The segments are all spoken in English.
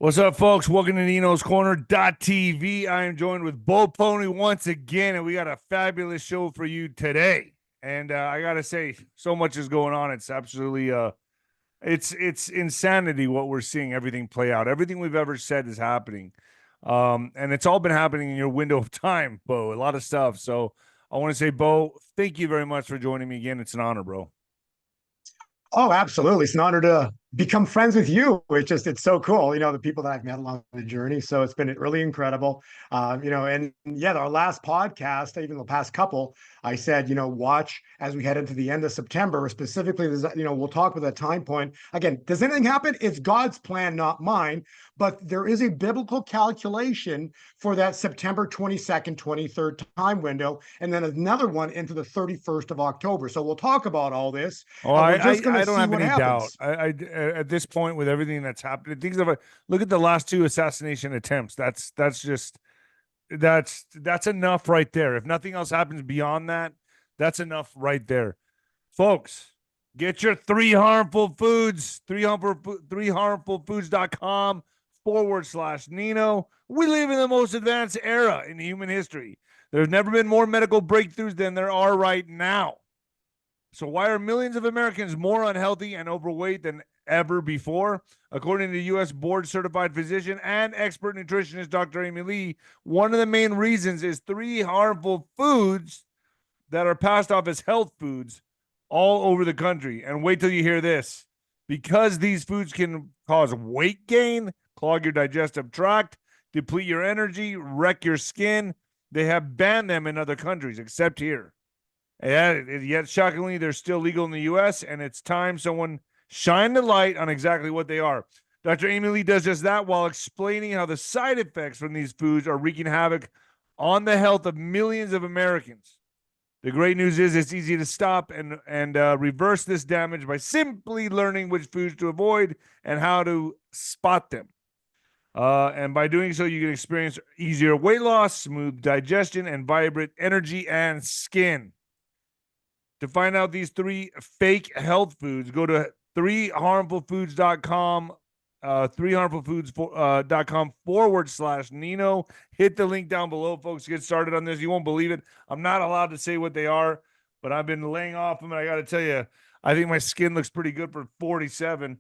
What's up, folks? Welcome to Nino'sCorner.tv. I am joined with Polny once again, and we got a fabulous show for you today. And I gotta say, so much is going on. It's absolutely it's insanity what we're seeing. Everything play out. Everything we've ever said is happening, and it's all been happening in your window of time, Bo. A lot of stuff. So I want to say, Bo, thank you very much for joining me again. It's an honor, bro. Oh, absolutely. It's an honor to become friends with you. It's so cool, the people that I've met along the journey. So it's been really incredible. And yeah, our last podcast, even the past couple, I said, watch as we head into the end of September. Specifically, we'll talk about that time point. Again, does anything happen? It's God's plan, not mine. But there is a biblical calculation for that September 22nd, 23rd time window, and then another one into the 31st of October. So we'll talk about all this. Oh, We're just going to I don't see have what any doubt. happens. I at this point with everything that's happening, things of look at the last two assassination attempts. That's enough right there. If nothing else happens beyond that, that's enough right there, folks. Get your three harmful foods, @3harmfulfoods.com/Nino. We live in the most advanced era in human history. There's never been more medical breakthroughs than there are right now. So why are millions of Americans more unhealthy and overweight than ever before? According to U.S. board-certified physician and expert nutritionist Dr. 𝗬𝗏, one of the main reasons is three harmful foods that are passed off as health foods all over the country. And wait till you hear this. Because these foods can cause weight gain, clog your digestive tract, deplete your energy, wreck your skin, they have banned them in other countries, except here. Yet, shockingly, they're still legal in the U.S., and it's time someone shine the light on exactly what they are. Dr. 𝗬𝗏 does just that while explaining how the side effects from these foods are wreaking havoc on the health of millions of Americans. The great news is it's easy to stop and reverse this damage by simply learning which foods to avoid and how to spot them. And by doing so, you can experience easier weight loss, smooth digestion, and vibrant energy and skin. To find out these three fake health foods, go to 3harmfulfoods.com, 3harmfulfoods.com/Nino. Hit the link down below, folks. Get started on this. You won't believe it. I'm not allowed to say what they are, but I've been laying off them, and I got to tell you, I think my skin looks pretty good for 47.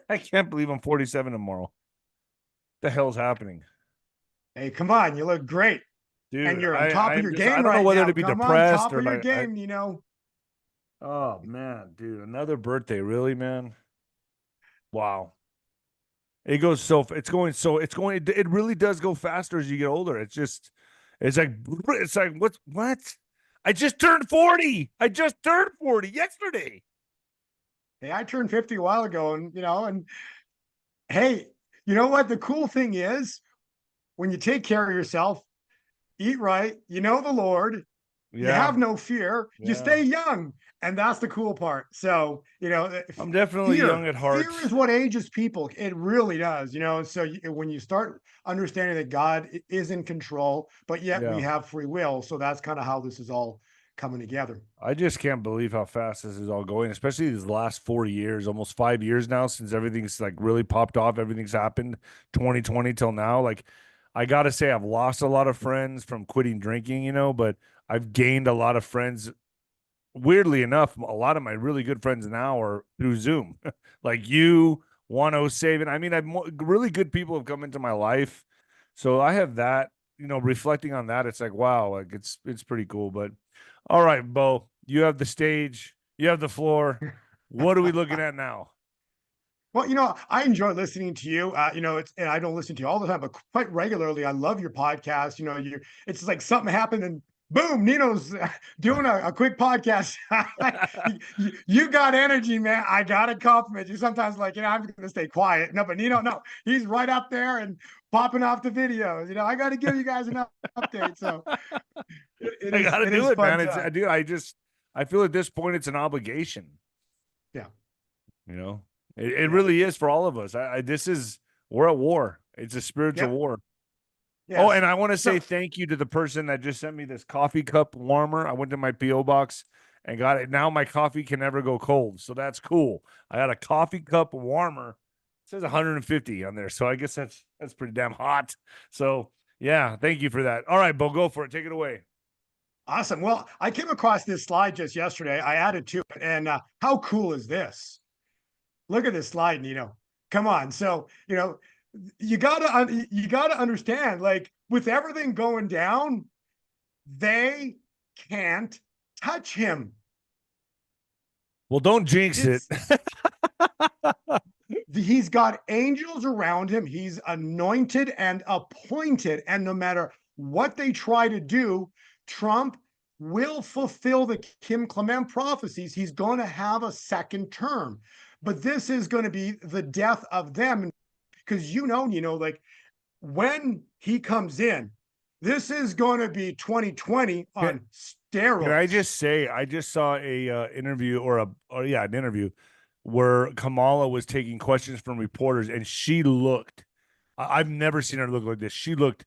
I can't believe I'm 47 tomorrow. What the hell's happening? Hey, come on. You look great. Dude, and you're on top of your game I don't right know whether now. to be Come depressed on, top or of your like, game, Oh, man, dude. Another birthday. Really, man? Wow. It goes so, it's going, it really does go faster as you get older. It's like, what? I just turned 40. I just turned 40 yesterday. Hey, I turned 50 a while ago, and hey, you know what? The cool thing is when you take care of yourself, eat right, the Lord, you have no fear, you stay young. And that's the cool part. So, I'm definitely young at heart. Fear is what ages people. It really does, So when you start understanding that God is in control, but yet we have free will. So that's kind of how this is all coming together. I just can't believe how fast this is all going, especially these last 4 years, almost 5 years now since everything's like really popped off. Everything's happened 2020 till now. Like, I got to say, I've lost a lot of friends from quitting drinking, but I've gained a lot of friends. Weirdly enough, a lot of my really good friends now are through Zoom, like you, 𝗀𝗏. I mean, really good people have come into my life. So I have that, reflecting on that, it's like, wow, like it's pretty cool. But all right, Bo, you have the stage, you have the floor. What are we looking at now? Well, I enjoy listening to you. And I don't listen to you all the time, but quite regularly. I love your podcast. It's like something happened and boom, Nino's doing a quick podcast. you got energy, man. I gotta compliment you. Sometimes, like, I'm gonna stay quiet. No, but Nino, no, he's right up there and popping off the videos. I got to give you guys an update. So I gotta do it, man. I feel at this point it's an obligation. Yeah. It really is for all of us. We're at war. It's a spiritual war. Yes. Oh, and I want to say thank you to the person that just sent me this coffee cup warmer. I went to my P.O. box and got it. Now my coffee can never go cold. So that's cool. I got a coffee cup warmer says 150 on there. So I guess that's pretty damn hot. So yeah, thank you for that. All right, Bo, go for it. Take it away. Awesome. Well, I came across this slide just yesterday. I added to it, and how cool is this? Look at this slide, Nino. Come on. So, you gotta understand, like, with everything going down, they can't touch him. Well, don't jinx it. He's got angels around him. He's anointed and appointed. And no matter what they try to do, Trump will fulfill the 𝗬𝗠𝗶𝗹 prophecies. He's going to have a second term. But this is going to be the death of them. Because like, when he comes in, this is going to be 2020 on steroids. Can I just say, I just saw a interview an interview where Kamala was taking questions from reporters, and she looked, I've never seen her look like this. She looked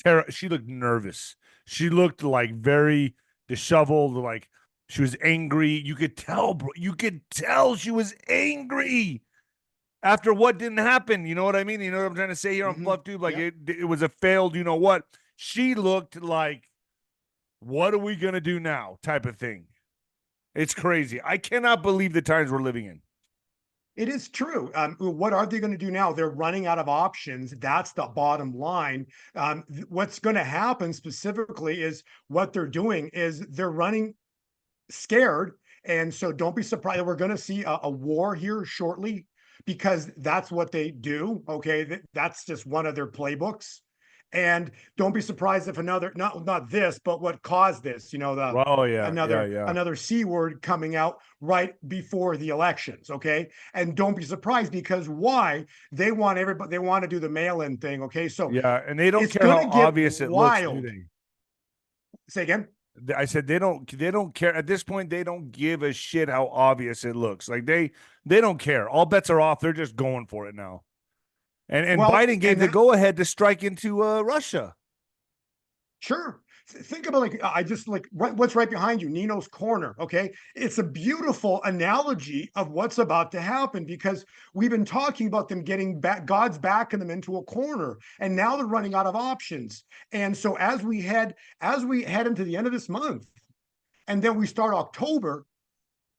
nervous. She looked like very disheveled, like she was angry. You could tell, bro. You could tell she was angry after what didn't happen. You know what I mean? You know what I'm trying to say here on Fluff Tube? Like, it was a failed, you know what? She looked like, what are we going to do now type of thing. It's crazy. I cannot believe the times we're living in. It is true. What are they going to do now? They're running out of options. That's the bottom line. What's going to happen specifically is what they're doing is they're running scared. And so don't be surprised. We're going to see a war here shortly, because that's what they do. Okay. That's just one of their playbooks. And don't be surprised if another, not this, but what caused this, another C word coming out right before the elections. Okay. And don't be surprised, because why? They want everybody, they want to do the mail-in thing. Okay. So yeah, and they don't care how obvious it looks, do they? Say again. I said they don't care at this point. They don't give a shit how obvious it looks. Like they don't care. All bets are off. They're just going for it now. And Biden gave the go ahead to strike into Russia. Sure. Think about, what's right behind you, Nino's corner. Okay. It's a beautiful analogy of what's about to happen, because we've been talking about them getting back, God's backing them into a corner, and now they're running out of options. And so as we head into the end of this month, and then we start October,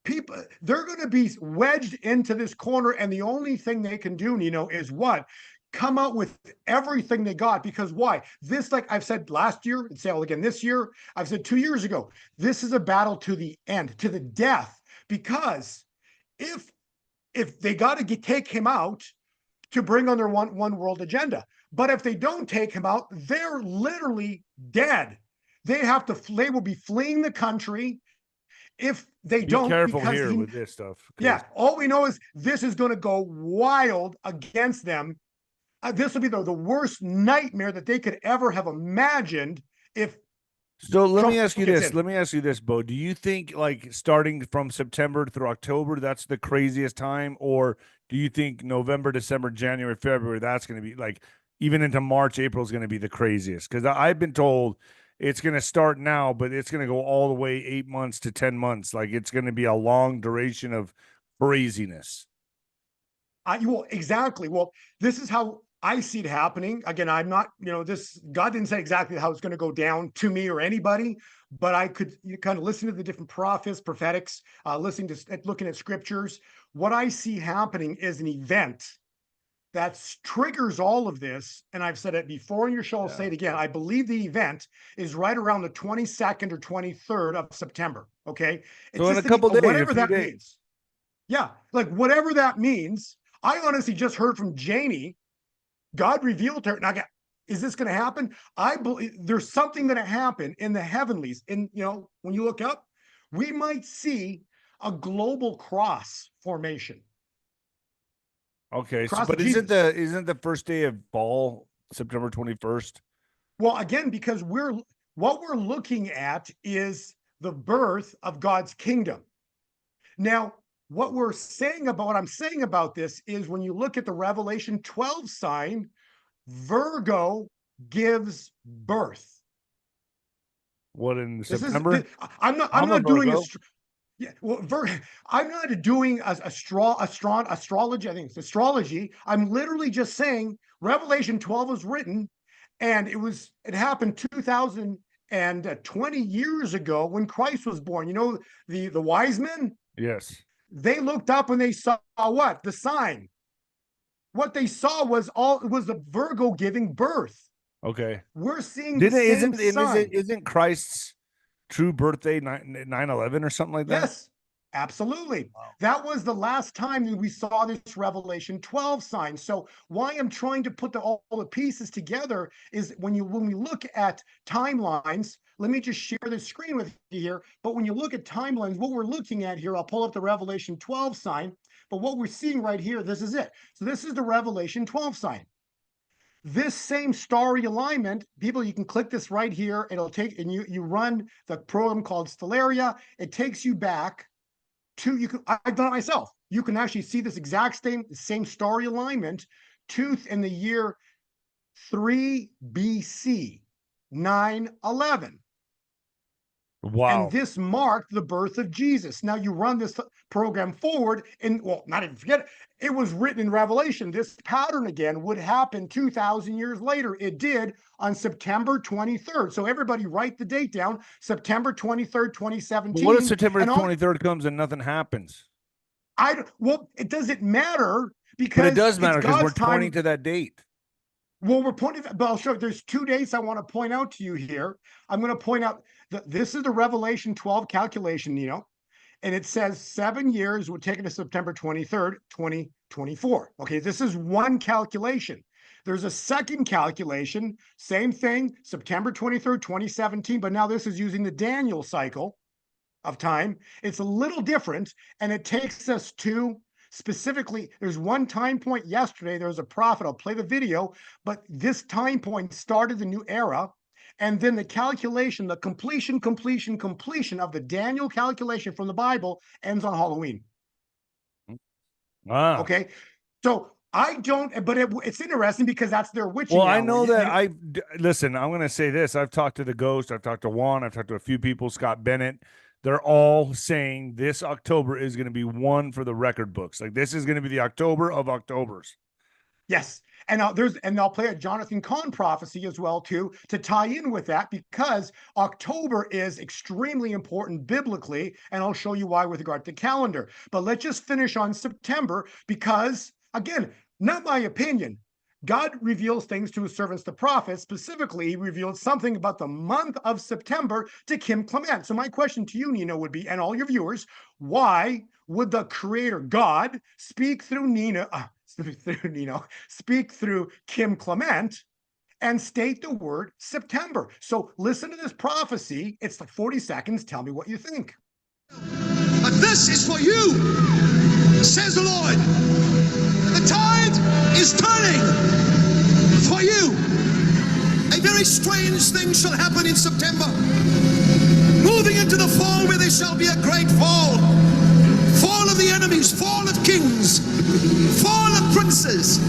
people, they're going to be wedged into this corner, and the only thing they can do, Nino, is what? Come out with everything they got. Because why? This, like I've said last year, and say again this year, I've said 2 years ago, this is a battle to the end, to the death. Because if they got to take him out to bring on their one world agenda, but if they don't take him out, they're literally dead. They will be fleeing the country. If they don't, be careful here with this stuff. Yeah, all we know is this is going to go wild against them. This will be the worst nightmare that they could ever have imagined. So let me ask you this, Bo. Do you think, like, starting from September through October, that's the craziest time? Or do you think November, December, January, February, that's going to be, like, even into March, April is going to be the craziest? Because I've been told it's going to start now, but it's going to go all the way 8 months to 10 months. Like, it's going to be a long duration of craziness. Exactly. Well, this is how I see it happening. Again, I'm not, God didn't say exactly how it's going to go down to me or anybody, but I could kind of listen to the different prophetics, looking at scriptures. What I see happening is an event that triggers all of this. And I've said it before in your show, I'll say it again. I believe the event is right around the 22nd or 23rd of September. Okay. It's so in a couple days, whatever that means. Yeah. Like whatever that means. I honestly just heard from Janie. God revealed to her. Now, is this going to happen? I believe there's something going to happen in the heavenlies. And, when you look up, we might see a global cross formation. Okay, but isn't the first day of fall September 21st? Well, again, because what we're looking at is the birth of God's kingdom. Now, what I'm saying about this is when you look at the Revelation 12 sign, Virgo gives birth. What, in September? I'm not doing Yeah, well, I'm not doing astrology. I think it's astrology. I'm literally just saying Revelation 12 was written, and it happened 2020 years ago when Christ was born. You know, the wise men, Yes. they looked up and they saw what? The sign. What they saw was the Virgo giving birth. Okay. We're seeing the Didn't same isn't sign. isn't Christ's true birthday 9/11 or something like that? Yes, absolutely. Wow. That was the last time that we saw this Revelation 12 sign. So why I'm trying to put all the pieces together is when we look at timelines, let me just share the screen with you here. But when you look at timelines, what we're looking at here, I'll pull up the Revelation 12 sign. But what we're seeing right here, this is it. So this is the Revelation 12 sign. This same starry alignment, people, you can click this right here. It'll take, and you run the program called Stellaria. It takes you back to, I've done it myself. You can actually see this exact same starry alignment in the year 3 BC, 9/11. Wow. And this marked the birth of Jesus. Now you run this program forward, and well, not even forget it. It was written in Revelation. This pattern again would happen 2,000 years later. It did on September 23rd. So everybody write the date down, September 23rd, 2017. What if September 23rd comes and nothing happens? Well, it doesn't matter because But it does matter because we're pointing to that date. Well, we're pointing, but I'll show you. There's 2 dates I want to point out to you here. I'm going to point out that this is the Revelation 12 calculation, and it says 7 years would take it to September 23rd, 2024. Okay, this is one calculation. There's a second calculation, same thing, September 23rd, 2017, but now this is using the Daniel cycle of time. It's a little different, and it takes us to specifically, there's one time point yesterday. There was a prophet. I'll play the video, but this time point started the new era. And then the calculation, the completion of the Daniel calculation from the Bible ends on Halloween. Wow. Okay. So I don't, but it's interesting because that's their witching Well, hour. I know that listen, I'm going to say this. I've talked to the Ghost. I've talked to Juan. I've talked to a few people, Scott Bennett. They're all saying this October is going to be one for the record books. Like this is going to be the October of Octobers. Yes. And I'll play a Jonathan Cahn prophecy as well too, to tie in with that, because October is extremely important biblically. And I'll show you why with regard to calendar. But let's just finish on September, because again, not my opinion. God reveals things to his servants, the prophets. Specifically, he revealed something about the month of September to 𝗂𝗃. So my question to you, Nina, would be, and all your viewers, why would the creator God speak through speak through 𝗂𝗃 and state the word September? So listen to this prophecy. It's like 40 seconds. Tell me what you think. But this is for you, says the Lord. The tide is turning for you. A very strange thing shall happen in September. Moving into the fall, where there shall be a great fall. Fall of the enemies, fall of kings, fall of princes.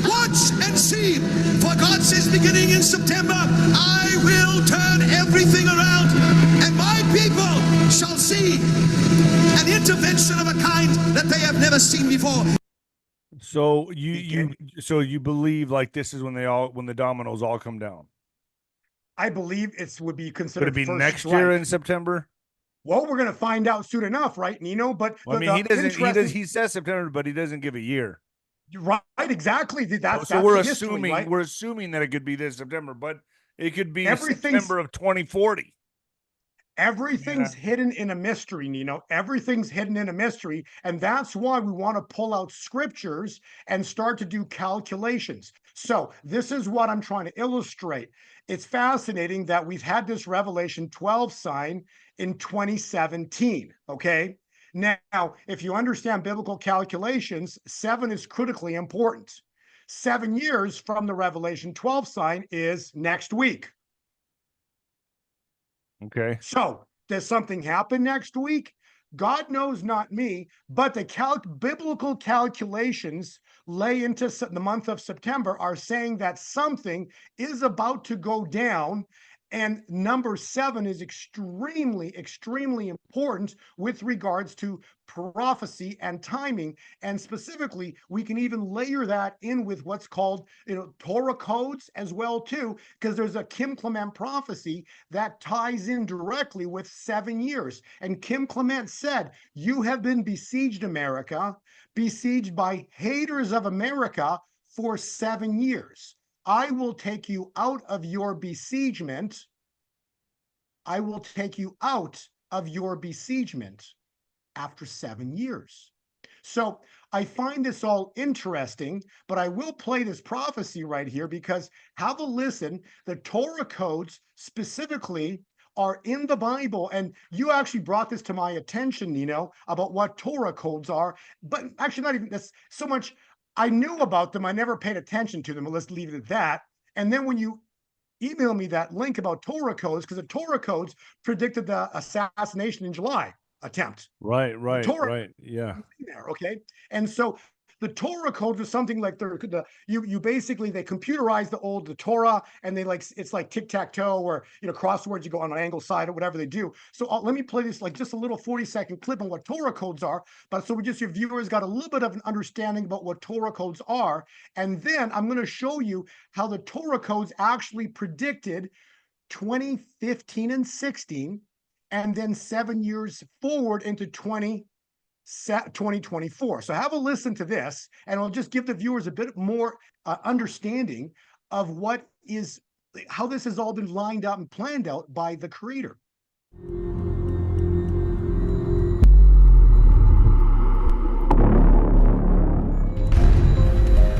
Watch and see, for God says, beginning in September, I will turn everything around, and my people shall see an intervention of a kind that they have never seen before. So you believe like this is when the dominoes all come down? I believe it would be considered. Could it be next year in September? Well, we're going to find out soon enough, right, Nino? But well, I mean, he says September, but he doesn't give a year. Right, exactly. So we're assuming, right? We're assuming that it could be this September, but it could be September of 2040. Everything's hidden in a mystery, Nino. Everything's hidden in a mystery. And that's why we want to pull out scriptures and start to do calculations. So this is what I'm trying to illustrate. It's fascinating that we've had this Revelation 12 sign in 2017, okay? Now, if you understand biblical calculations, 7 is critically important. 7 years from the Revelation 12 sign is next week. Okay. So does something happen next week? God knows, not me, but the biblical calculations lay into the month of September are saying that something is about to go down, And number 7 is extremely, extremely important with regards to prophecy and timing. And specifically, we can even layer that in with what's called, Torah codes as well too, because there's a 𝗬𝗂𝗋 prophecy that ties in directly with 7 years. And 𝗬𝗂𝗋 said, "You have been besieged, America, besieged by haters of America for 7 years. I will take you out of your besiegement. I will take you out of your besiegement after 7 years." So I find this all interesting, but I will play this prophecy right here because have a listen. The Torah codes specifically are in the Bible. And you actually brought this to my attention, Nino, about what Torah codes are, but actually not even this so much. I knew about them. I never paid attention to them. Let's leave it at that. And then when you email me that link about Torah codes, because the Torah codes predicted the assassination in July attempt. Right, Torah right. Yeah. there, okay? And so the Torah codes are something like you basically they computerize the Torah, and they it's like tic-tac-toe, where crosswords, you go on an angle side or whatever they do. So let me play this like just a little 40-second clip on what Torah codes are, but so your viewers got a little bit of an understanding about what Torah codes are, and then I'm going to show you how the Torah codes actually predicted 2015 and 16, and then 7 years forward into 2024. So have a listen to this, and I'll just give the viewers a bit more understanding of how this has all been lined up and planned out by the Creator.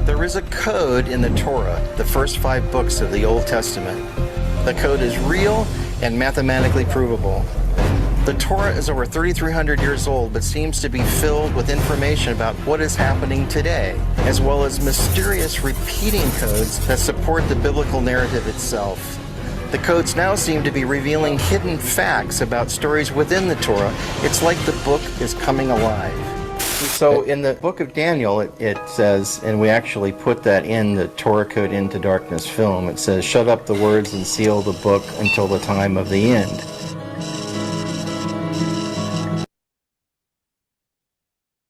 There is a code in the Torah, the first 5 books of the Old Testament. The code is real and mathematically provable. The Torah is over 3,300 years old, but seems to be filled with information about what is happening today, as well as mysterious repeating codes that support the biblical narrative itself. The codes now seem to be revealing hidden facts about stories within the Torah. It's like the book is coming alive. So in the book of Daniel, it says, and we actually put that in the Torah Code Into Darkness film, it says, "Shut up the words and seal the book until the time of the end."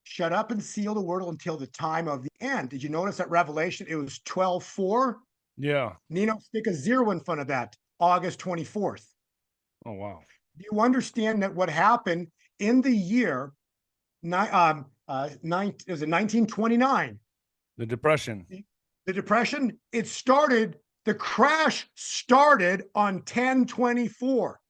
Shut up and seal the word until the time of the end. Did you notice that Revelation, it was 12:4? Yeah. Nino, stick a 0 in front of that, August 24th. Oh, wow. Do you understand that what happened in the year, it was in 1929? The Depression. The Depression, the crash started on 10/24.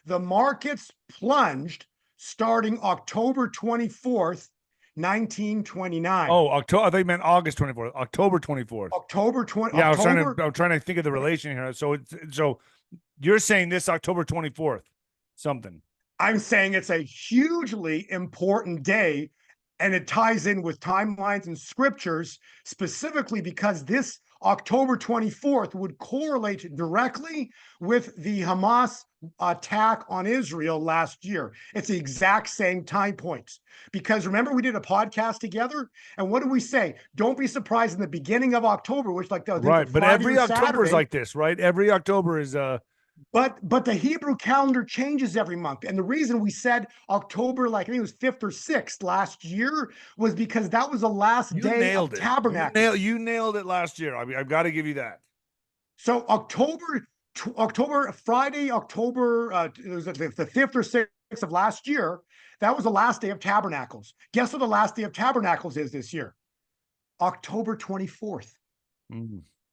The markets plunged starting October 24th, 1929. Oh, October. I think you meant August 24th. October 24th. October 20. Yeah, October, I'm trying to think of the relation here. So you're saying this October 24th, something. I'm saying it's a hugely important day, and it ties in with timelines and scriptures, specifically because this October 24th would correlate directly with the Hamas attack on Israel last year. It's the exact same time points. Because remember, we did a podcast together, and what did we say? Don't be surprised in the beginning of October, which like right. But every October is like this, right? Every October is But the Hebrew calendar changes every month. And the reason we said October, like I think it was 5th or 6th last year, was because that was the last day of Tabernacle. You nailed it last year. I mean, I've got to give you that. So Friday, October, it was the 5th or 6th of last year. That was the last day of Tabernacles. Guess what the last day of Tabernacles is this year? October 24th.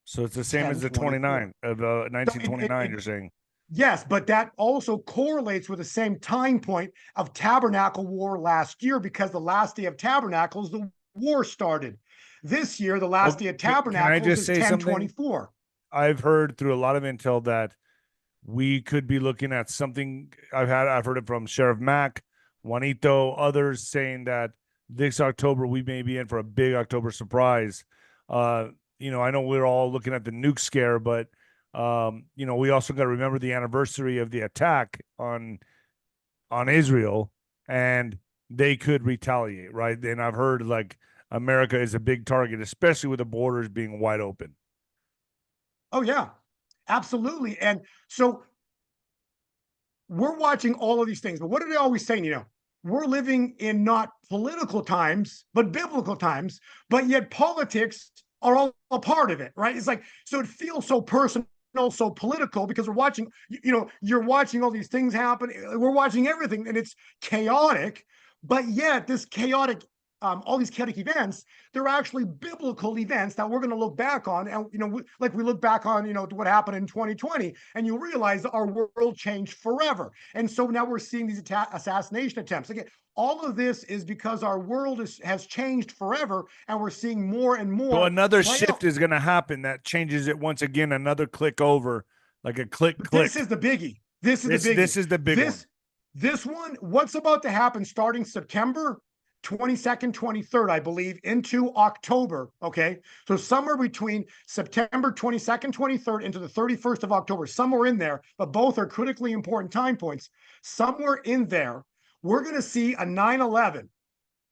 So it's the same as the 29 of 1929, you're saying? Yes, but that also correlates with the same time point of Tabernacle War last year, because the last day of Tabernacles, the war started. This year, the last day of Tabernacles is 10/24. I've heard through a lot of intel that we could be looking at something. I've heard it from Sheriff Mack, Juanito, others saying that this October we may be in for a big October surprise. I know we're all looking at the nuke scare, but we also got to remember the anniversary of the attack on Israel, and they could retaliate, right? And I've heard like America is a big target, especially with the borders being wide open. Oh yeah, absolutely. And so we're watching all of these things, but what are they always saying? We're living in not political times, but biblical times, but yet politics are all a part of it, right? It's like, so it feels so personal, so political, because we're watching, you're watching all these things happen. We're watching everything, and it's chaotic, but yet this chaotic, all these chaotic events, they're actually biblical events that we're going to look back on. And, like we look back on, what happened in 2020, and you realize our world changed forever. And so now we're seeing these assassination attempts. Again, all of this is because our world has changed forever, and we're seeing more and more. So another shift is going to happen that changes it once again, another click over, like a click. This is the biggie. This is the big one. This one, what's about to happen starting September 22nd, 23rd, I believe, into October. Okay. So somewhere between September 22nd, 23rd into the 31st of October, somewhere in there, but both are critically important time points. Somewhere in there, we're going to see a 9/11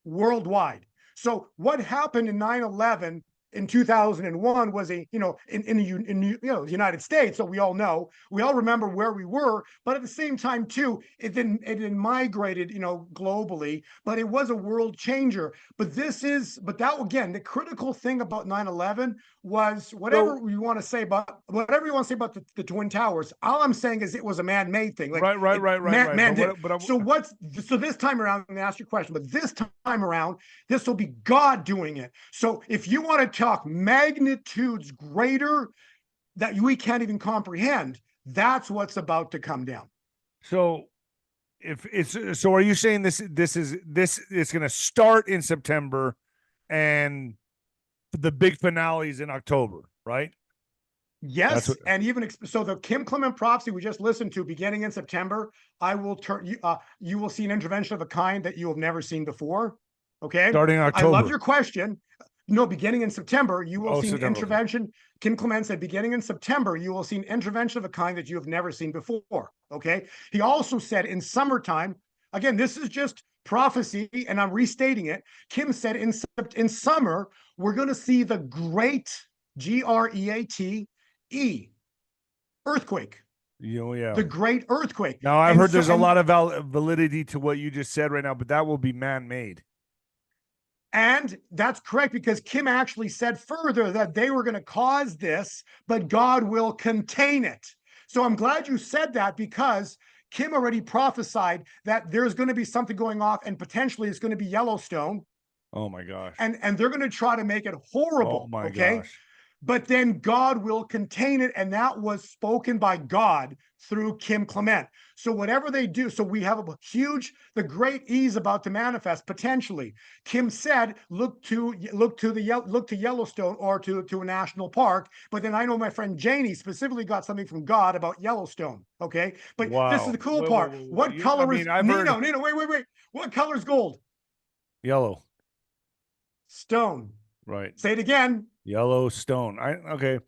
worldwide. So what happened in 9/11 in 2001 was in the United States. So we all know, we all remember where we were, but at the same time too, it then migrated, globally, but it was a world changer. But that again, the critical thing about 9/11 was whatever you want to say about the Twin Towers. All I'm saying is it was a man-made thing. Like, right. Man did. So this time around, I'm going to ask you a question, but this time around, this will be God doing it. So if you want to talk magnitudes greater that we can't even comprehend, that's what's about to come down. So are you saying this is going to start in September and the big finale is in October, right? Yes. And even so, the 𝗬𝗂𝗶𝗹 prophecy we just listened to beginning in September, you will see an intervention of a kind that you have never seen before. Okay. Starting in October. I love your question. No, beginning in September, you will see an intervention. 𝗬𝗂𝗶𝗹 said, beginning in September, you will see an intervention of a kind that you have never seen before. Okay. He also said in summertime, again, this is just prophecy, and I'm restating it. Kim said in summer, we're going to see the great GREATE earthquake. Yeah. The great earthquake. Now, I've heard there's a lot of validity to what you just said right now, but that will be man-made. And that's correct, because Kim actually said further that they were going to cause this, but God will contain it. So I'm glad you said that, because Kim already prophesied that there's going to be something going off, and potentially it's going to be Yellowstone. Oh my gosh. And they're going to try to make it horrible. Oh my gosh. But then God will contain it, and that was spoken by God through 𝗬𝗂𝗶𝗹. So whatever they do, so we have the great ease about to manifest potentially. Kim said, look to Yellowstone or to a national park. But then I know my friend Janie specifically got something from God about Yellowstone. Okay, but This is the cool part. What color is Nino? Wait. What color is gold? Yellow. Stone. Right. Say it again. Yellowstone. Okay.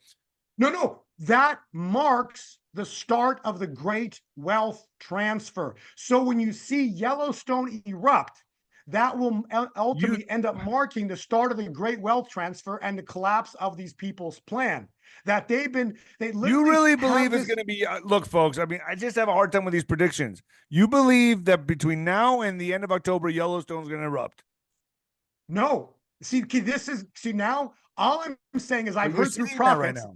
No. That marks the start of the great wealth transfer. So when you see Yellowstone erupt, that will ultimately end up marking the start of the great wealth transfer and the collapse of these people's plan. That you really believe it's going to be, look, folks, I mean, I just have a hard time with these predictions. You believe that between now and the end of October, Yellowstone is going to erupt? No. See, now all I'm saying is I've heard through prophets right now,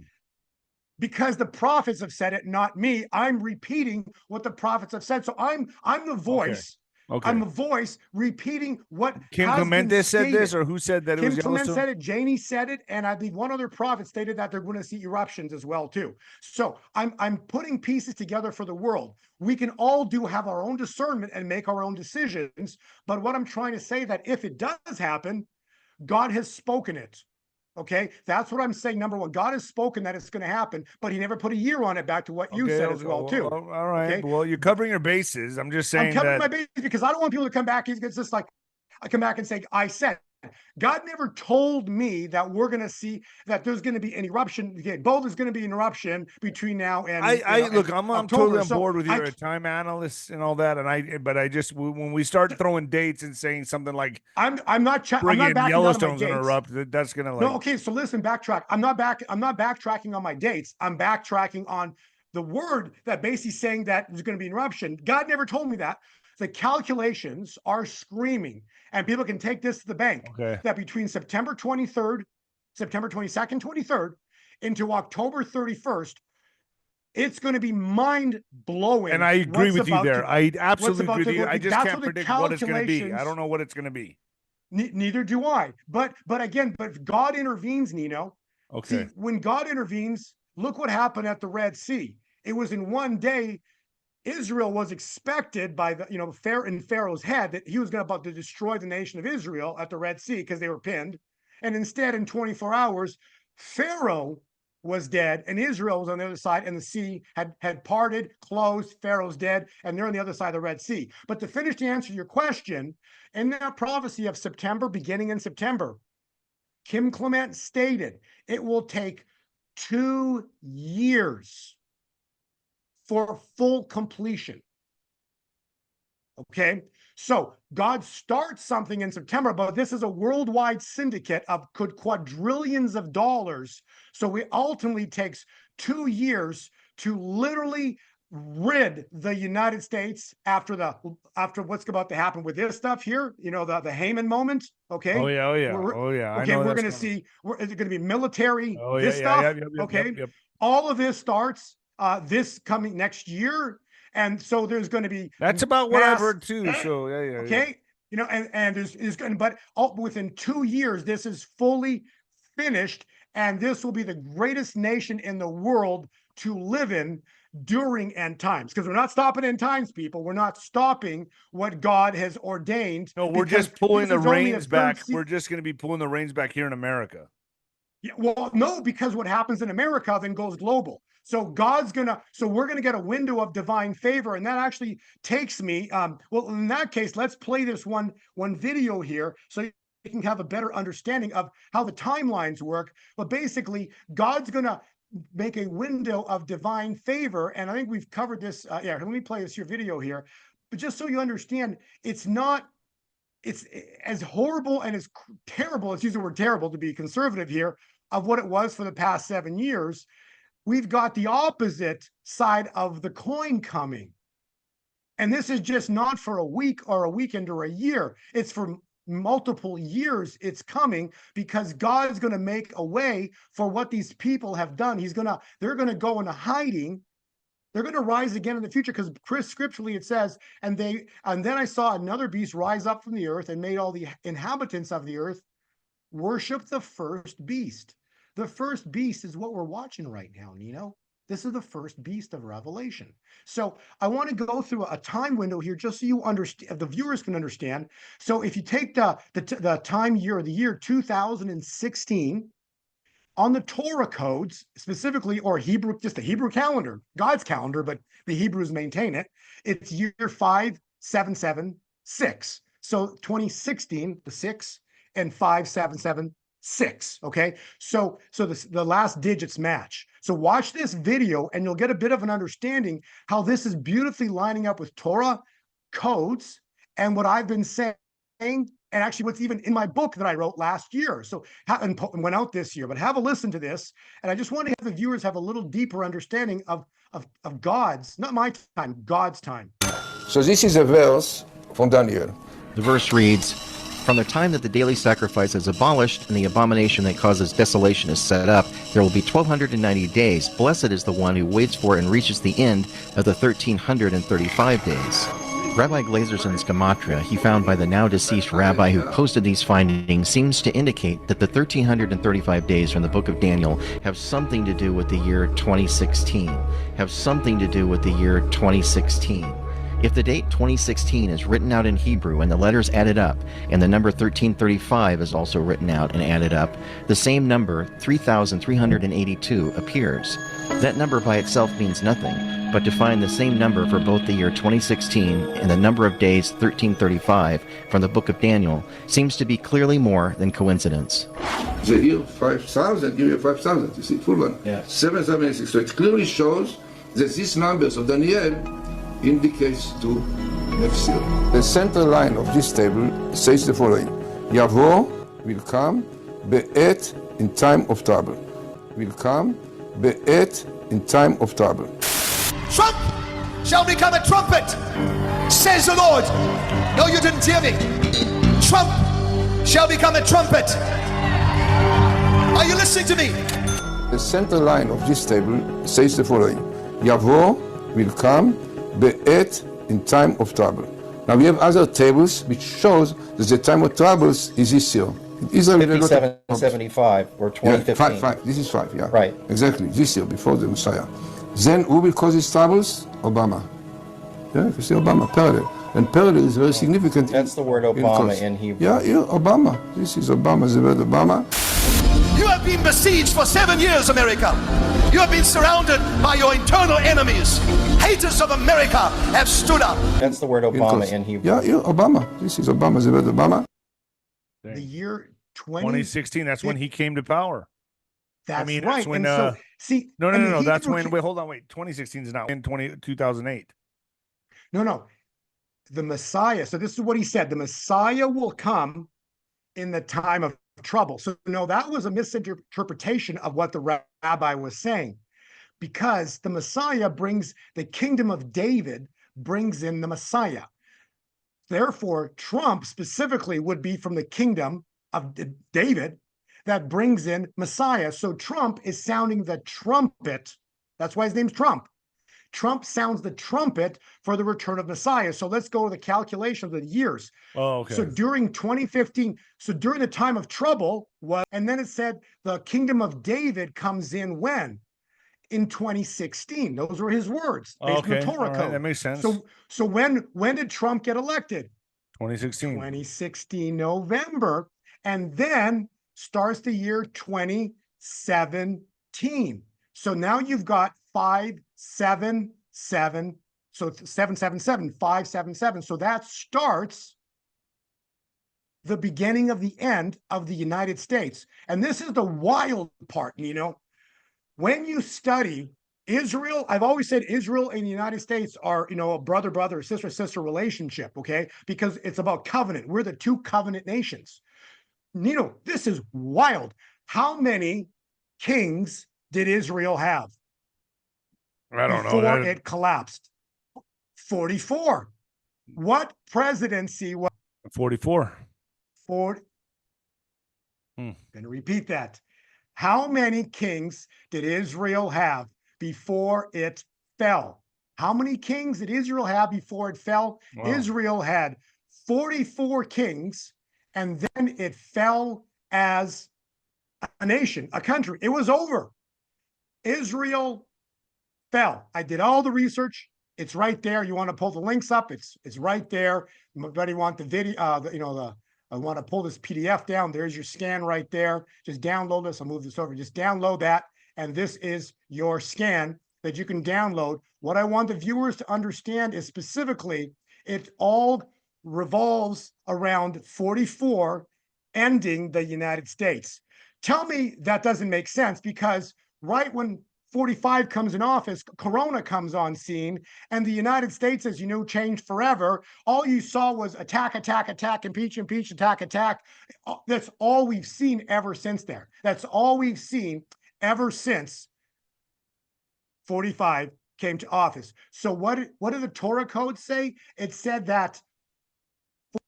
because the prophets have said it, not me. I'm repeating what the prophets have said. So I'm the voice. Okay. I'm the voice repeating what 𝗬𝗂𝗶𝗹 said this, or who said that? It was 𝗬𝗂𝗶𝗹 said it. Janie said it, and I believe one other prophet stated that they're going to see eruptions as well too. So I'm putting pieces together for the world. We can all have our own discernment and make our own decisions. But what I'm trying to say, that if it does happen, God has spoken it. Okay, that's what I'm saying. Number one, God has spoken that it's going to happen, but he never put a year on it, back to what you said as well, too. All right. Okay? Well, you're covering your bases. I'm just saying I'm covering my bases because I don't want people to come back. It's just like, I come back and say, I said. God never told me that we're going to see that there's going to be an eruption. Okay, both is going to be an eruption between now and look, I'm totally on board with you. I- You're a time analyst and all that, but I just when we start throwing dates and saying something like I'm not backing Yellowstone's out going to of my dates. erupt, that's going to No, okay, so listen, backtrack. I'm not backtracking on my dates. I'm backtracking on the word that basically saying that there's going to be an eruption. God never told me that. The calculations are screaming, and people can take this to the bank, that between September 23rd, September 22nd, 23rd, into October 31st, it's going to be mind-blowing. And I agree with you there. I absolutely agree with you. I just can't predict what it's going to be. I don't know what it's going to be. Neither do I. But God intervenes, Nino. Okay. See, when God intervenes, look what happened at the Red Sea. It was in one day. Israel was expected by the, in Pharaoh's head that he was about to destroy the nation of Israel at the Red Sea because they were pinned. And instead, in 24 hours, Pharaoh was dead and Israel was on the other side, and the sea had parted, closed, Pharaoh's dead, and they're on the other side of the Red Sea. But to finish the answer to your question, in that prophecy of September, beginning in September, 𝗬𝗂𝗋 stated it will take 2 years for full completion. Okay, so God starts something in September, but this is a worldwide syndicate of quadrillions of dollars. So it ultimately takes 2 years to literally rid the United States after what's about to happen with this stuff here, the 𝗬𝗵𝗶𝗀 moment. Okay. Oh yeah. Okay, we're going to see. Is it going to be military? Oh this yeah. stuff. Yep, okay. Yep. All of this starts this coming next year, and so there's going to be. That's about what I've heard too. So yeah. Okay, and there's going to, but within 2 years, this is fully finished, and this will be the greatest nation in the world to live in during end times, because we're not stopping end times, people. We're not stopping what God has ordained. No, we're just pulling the reins back. We're just going to be pulling the reins back here in America. Yeah, well, no, because what happens in America then goes global. So we're gonna get a window of divine favor, and that actually takes me. Well, in that case, let's play this one video here so you can have a better understanding of how the timelines work. But basically, God's gonna make a window of divine favor, and I think we've covered this. Let me play this here video here, but just so you understand, it's as horrible and as terrible. Let's use the word terrible to be conservative here, of what it was for the past 7 years. We've got the opposite side of the coin coming. And this is just not for a week or a weekend or a year. It's for multiple years. It's coming because God's going to make a way for what these people have done. They're going to go into hiding. They're going to rise again in the future, because scripturally it says, and then I saw another beast rise up from the earth and made all the inhabitants of the earth worship the first beast. The first beast is what we're watching right now, Nino. This is the first beast of Revelation. So I want to go through a time window here just so you understand, the viewers can understand. So if you take the time year, the year 2016, on the Torah codes specifically, or Hebrew, just the Hebrew calendar, God's calendar, but the Hebrews maintain it, it's year 5776. So 2016, the 6, and 5776. Okay, so the last digits match. So watch this video and you'll get a bit of an understanding how this is beautifully lining up with Torah codes and what I've been saying, and actually what's even in my book that I wrote last year. So and went out this year. But have a listen to this, and I just want to have the viewers have a little deeper understanding of God's, not my time, God's time. So this is a verse from Daniel. The verse reads, "From the time that the daily sacrifice is abolished and the abomination that causes desolation is set up, there will be 1290 days. Blessed is the one who waits for and reaches the end of the 1335 days." Rabbi 𝗬𝗂𝗍𝗂𝗁's gematria, he found by the now deceased rabbi who posted these findings, seems to indicate that the 1335 days from the book of Daniel have something to do with the year 2016. Have something to do with the year 2016. If the date 2016 is written out in Hebrew and the letters added up, and the number 1335 is also written out and added up, the same number, 3382, appears. That number by itself means nothing, but to find the same number for both the year 2016 and the number of days 1335 from the book of Daniel seems to be clearly more than coincidence. The year 5,000, year 5,000, you see, full one. Yeah. 776. So it clearly shows that these numbers of Daniel indicates to 𝗬𝗃. The center line of this table says the following: 𝗬𝗃 will come 𝗬𝗃 in time of trouble. Will come 𝗬𝗃 in time of trouble. Trump shall become a trumpet, says the Lord. No, you didn't hear me. Trump shall become a trumpet. Are you listening to me? The center line of this table says the following: 𝗬𝗃 will come 𝗬𝗃 in time of trouble. Now we have other tables which shows that the time of troubles is this year. Israel had a lot of 5775 or 2015. Yeah, five. This is 5, yeah. Right. Exactly, this year, before the Messiah. Then who will cause these troubles? Obama. Yeah, if you see Obama, parallel. And parallel is very significant. That's the word Obama in Hebrew. Yeah, Obama. This is Obama, the word Obama. You have been besieged for 7 years, America. You have been surrounded by your internal enemies. Haters of America have stood up. That's the word Obama in Hebrew. Yeah, Obama. This is Obama, the word Obama. The year 2016, that's when he came to power. That's mean, right. that's when, and so, see, No, and the that's Hebrew when, wait, hold on, wait. 2016 is not in 2008. No. The Messiah. So this is what he said. The Messiah will come in the time of trouble. So no, that was a misinterpretation of what the rabbi was saying, because the Messiah brings the kingdom of David, brings in the Messiah. Therefore, Trump specifically would be from the kingdom of David that brings in Messiah. So Trump is sounding the trumpet. That's why his name's Trump. Trump sounds the trumpet for the return of Messiah. So let's go to the calculation of the years. Oh, okay. So during 2015, so during the time of trouble, and then it said the kingdom of David comes in when? In 2016. Those were his words based on the Torah code. That makes sense. So when did Trump get elected? 2016. 2016 November, and then starts the year 2017. So now you've got 577. So 777, 577. So that starts the beginning of the end of the United States. And this is the wild part, when you study Israel, I've always said Israel and the United States are, a brother-brother, sister-sister relationship, okay? Because it's about covenant. We're the two covenant nations. This is wild. How many kings did Israel have? I don't know. Before it collapsed. 44. What presidency was 44. 40? Going to repeat that. How many kings did Israel have before it fell? How many kings did Israel have before it fell? Wow. Israel had 44 kings, and then it fell as a nation, a country. It was over. Israel fell. I did all the research. It's right there. You want to pull the links up? It's right there. Anybody want the video? I want to pull this PDF down. There's your scan right there. Just download this. I'll move this over. Just download that. And this is your scan that you can download. What I want the viewers to understand is specifically, it all revolves around 44 ending the United States. Tell me that doesn't make sense, because right when 45 comes in office, Corona comes on scene, and the United States, as you know, changed forever. All you saw was attack, impeach, attack. That's all we've seen ever since there. That's all we've seen ever since 45 came to office. So what did the Torah code say? It said that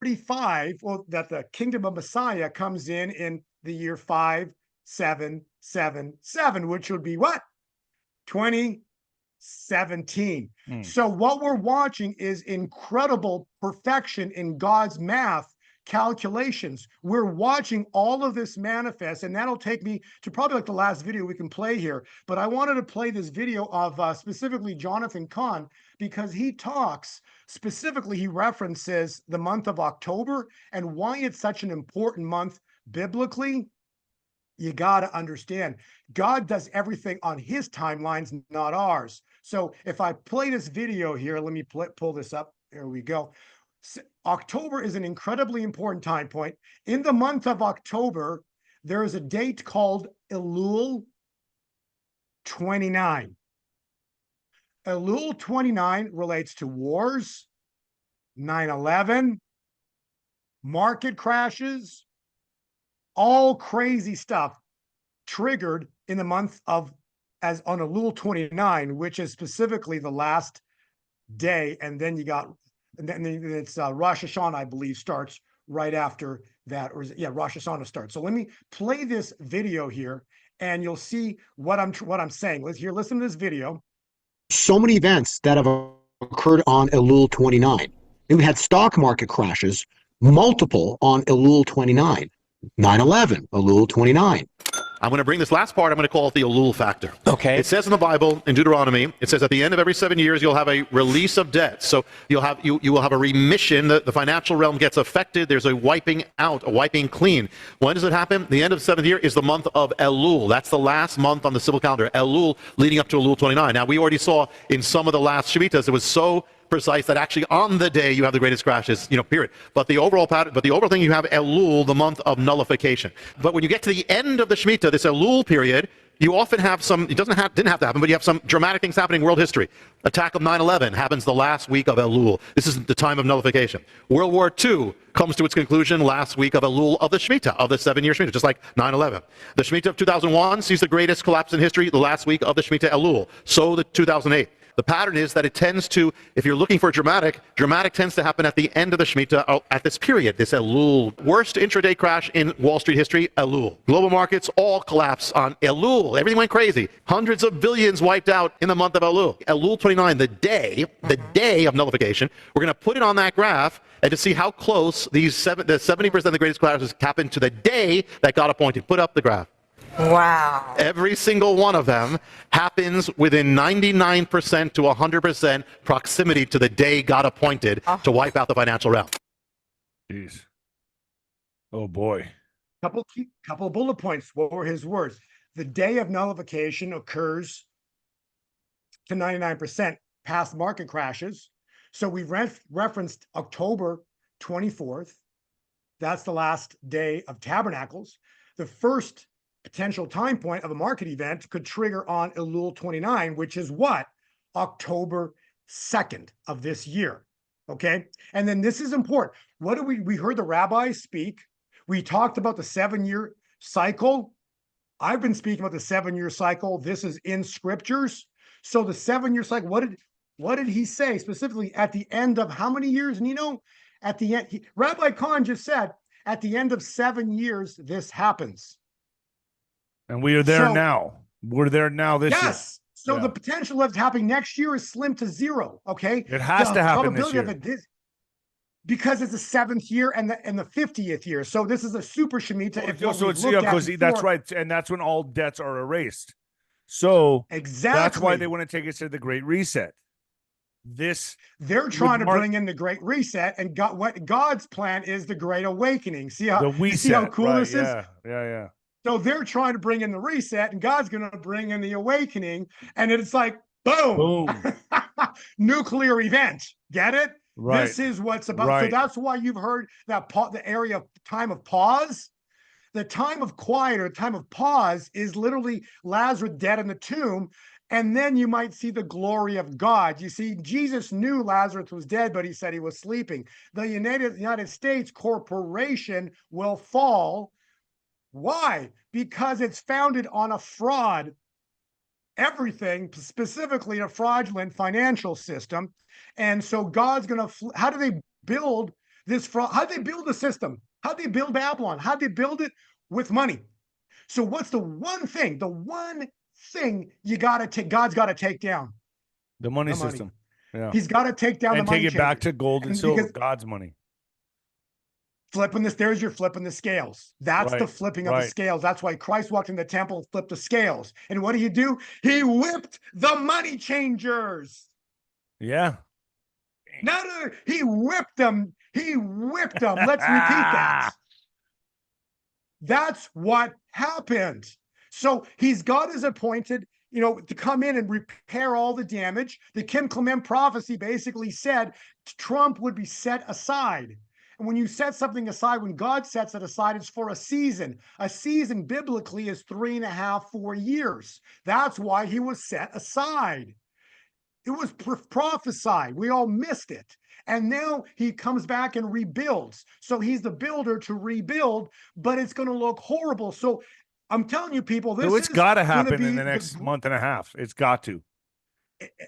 45, that the kingdom of Messiah comes in the year 5777, which would be what? 2017. So what we're watching is incredible perfection in God's math calculations. We're watching all of this manifest, and that'll take me to probably like the last video we can play here. But I wanted to play this video of specifically Jonathan Cahn, because he talks specifically, he references the month of October and why it's such an important month biblically. You got to understand, God does everything on his timelines, not ours. So if I play this video here, let me pull this up. There we go. October is an incredibly important time point. In the month of October, there is a date called Elul 29. Elul 29 relates to wars, 9/11, market crashes, all crazy stuff triggered in the month of, as on Elul 29, which is specifically the last day. And then you got, and then it's Rosh Hashanah, I believe, starts right after that. Or yeah, Rosh Hashanah starts. So let me play this video here and you'll see what I'm saying. Listen to this video. So many events that have occurred on Elul 29. We've had stock market crashes, multiple on Elul 29. 9/11, Elul 29. I'm going to bring this last part, I'm going to call it the Elul factor. Okay. It says in the Bible, in Deuteronomy, it says at the end of every 7 years, you'll have a release of debt. So you will have a remission. The financial realm gets affected. There's a wiping out, a wiping clean. When does it happen? The end of the 7th year is the month of Elul. That's the last month on the civil calendar. Elul leading up to Elul 29. Now, we already saw in some of the last Shemitahs, it was so precise that actually on the day you have the greatest crashes, period. But the overall pattern, but the overall thing, you have Elul, the month of nullification. But when you get to the end of the Shemitah, this Elul period, you often have some, it didn't have to happen, but you have some dramatic things happening in world history. Attack of 9/11 happens the last week of Elul. This is the time of nullification. World War II comes to its conclusion last week of Elul of the Shemitah, of the 7-year Shemitah, just like 9/11. The Shemitah of 2001 sees the greatest collapse in history the last week of the Shemitah Elul. So the 2008. The pattern is that it tends to, if you're looking for dramatic tends to happen at the end of the Shemitah, at this period, this Elul. Worst intraday crash in Wall Street history, Elul. Global markets all collapse on Elul. Everything went crazy. Hundreds of billions wiped out in the month of Elul. Elul 29, the day of nullification. We're going to put it on that graph and to see how close the 70% of the greatest crashes happen to the day that God appointed. Put up the graph. Wow. Every single one of them happens within 99% to 100% proximity to the day God appointed to wipe out the financial realm. Jeez. Oh, boy. Couple bullet points. What were his words? The day of nullification occurs to 99% past market crashes. So we referenced October 24th. That's the last day of Tabernacles. The first potential time point of a market event could trigger on Elul 29, which is what? October 2nd of this year. Okay. And then this is important. What do we heard the rabbis speak. We talked about the 7-year cycle. I've been speaking about the 7-year cycle. This is in scriptures. So the 7-year cycle, what did he say specifically at the end of how many years? And at the end, Rabbi Khan just said, at the end of 7 years, this happens. And we are there now. We're there now this year. Yes. So the potential of it happening next year is slim to zero. Okay. It has to happen this year. Because it's the 7th year and the 50th year. So this is a super Shemitah. That's right. And that's when all debts are erased. So exactly. That's why they want to take us to the Great Reset. They're trying to bring in the Great Reset, and God's plan is the Great Awakening. See how cool this is? Yeah. So they're trying to bring in the reset, and God's going to bring in the awakening, and it's like boom. Nuclear event. Get it? Right. This is what's about. Right. So that's why you've heard that the area of time of pause. The time of quiet or time of pause is literally Lazarus dead in the tomb. And then you might see the glory of God. You see, Jesus knew Lazarus was dead, but he said he was sleeping. The United States corporation will fall. Why? Because it's founded on a fraud. Everything, specifically a fraudulent financial system. And so God's going to, how do they build this fraud? How do they build the system? How do they build Babylon? How do they build it? With money. So what's the one thing you got to take, God's got to take down? The money system. Yeah. He's got to take down and the money. And take it back to gold and silver, God's money. Flipping this, there's your flipping the scales. That's the flipping of the scales. That's why Christ walked in the temple, flipped the scales. And what do? He whipped the money changers. Yeah. He whipped them. Let's repeat that. That's what happened. So he's got his appointed, to come in and repair all the damage. The 𝗬𝗂𝗶𝗹 prophecy basically said Trump would be set aside. And when you set something aside, when God sets it aside, it's for a season. A season biblically is 3.5, 4 years. That's why he was set aside. It was prophesied. We all missed it. And now he comes back and rebuilds. So he's the builder to rebuild, but it's going to look horrible. So I'm telling you, people, this it's got to happen in the the next month and a half. It's got to.